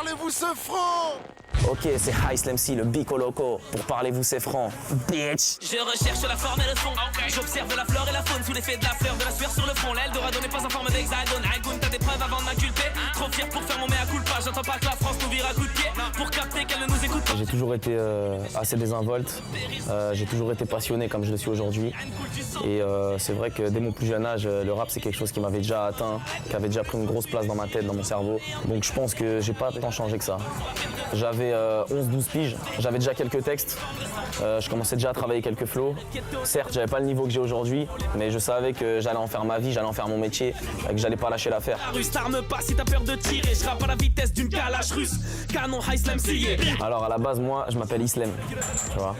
Parlez-vous ce franc? Ok, c'est Ice MC, le Bico Loco. Pour parlez-vous, c'est franc. Bitch. Je recherche la forme et le son. J'observe la flore et la faune sous l'effet de la fleur, de la sueur sur le front. L'Eldorado n'est pas en forme d'hexagone. Agoun, t'as des preuves avant de m'inculper. Trop fier pour faire mon mea culpa. J'entends pas que la France nous vire à coups de pied. Pour capter qu'elle ne nous écoute pas. J'ai toujours été assez désinvolte. J'ai toujours été passionné comme je le suis aujourd'hui. Et c'est vrai que dès mon plus jeune âge, le rap c'est quelque chose qui m'avait déjà atteint, qui avait déjà pris une grosse place dans ma tête, dans mon cerveau. Donc je pense que j'ai pas tant changé que ça. J'avais 11-12 piges, j'avais déjà quelques textes, je commençais déjà à travailler quelques flows. Certes, j'avais pas le niveau que j'ai aujourd'hui, mais je savais que j'allais en faire ma vie, j'allais en faire mon métier, que j'allais pas lâcher l'affaire. La rue s'arme pas si t'as peur de tirer. Je rappe à la vitesse d'une calache russe. Canon High Slam scié. Alors à la base, moi, je m'appelle Islem, tu vois.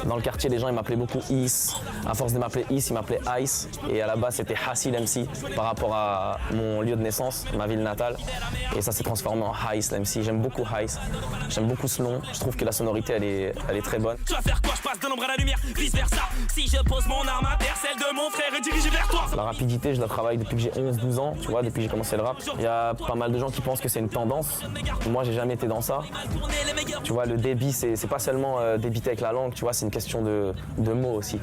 Dans le quartier, les gens, ils m'appelaient beaucoup Is. À force de m'appeler Is, ils m'appelaient Ice. Et à la base, c'était Hassil MC par rapport à mon lieu de naissance, ma ville natale. Et ça s'est transformé en Ice MC. J'aime beaucoup Ice, j'aime beaucoup ce nom. Je trouve que la sonorité, elle est très bonne. Tu vas faire quoi? Je passe de l'ombre à la lumière, vice versa. Si je pose mon arme à terre, celle de mon frère est dirigée vers toi. La rapidité, je la travaille depuis que j'ai 11-12 ans, tu vois, depuis que j'ai commencé le rap. Il y a pas mal de gens qui pensent que c'est une tendance. Moi, j'ai jamais été dans ça. Tu vois, le débit, c'est pas seulement débiter avec la langue, tu vois, c'est une question de mots aussi.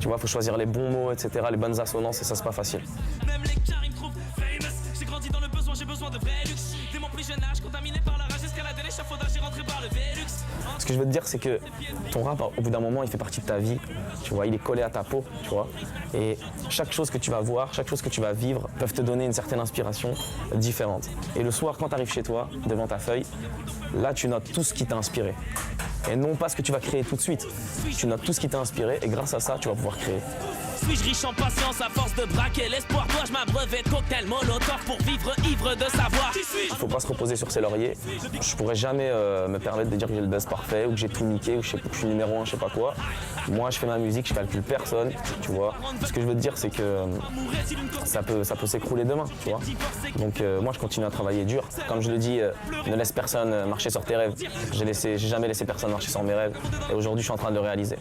Tu vois, il faut choisir les bons mots, etc., les bonnes assonances, et ça, c'est pas facile. Même les cars, ils me trouvent famous. J'ai grandi dans le besoin, j'ai besoin de vrai luxe. Dès mon plus jeune âge, contaminé par la rage, escaladé l'échafaudage, j'ai rentré par le Velux. Ce que je veux te dire, c'est que ton rap, au bout d'un moment, il fait partie de ta vie. Tu vois, il est collé à ta peau, tu vois. Et chaque chose que tu vas voir, chaque chose que tu vas vivre, peuvent te donner une certaine inspiration différente. Et le soir, quand tu arrives chez toi, devant ta feuille, là, tu notes tout ce qui t'a inspiré. Et non pas ce que tu vas créer tout de suite. Tu notes tout ce qui t'a inspiré et grâce à ça, tu vas pouvoir créer. Suis-je riche en patience à force de braquer l'espoir? Dois-je m'abreuver de cocktail molotov pour vivre ivre de savoir? Il faut pas se reposer sur ses lauriers. Je pourrais jamais me permettre de dire que j'ai le buzz parfait ou que j'ai tout niqué ou que je suis numéro 1, je sais pas quoi. Moi, je fais ma musique, je calcule personne, tu vois. Ce que je veux te dire, c'est que ça peut s'écrouler demain, tu vois. Donc moi, je continue à travailler dur. Comme je le dis, ne laisse personne marcher sur tes rêves. J'ai jamais laissé personne marcher sur mes rêves. Et aujourd'hui, je suis en train de le réaliser.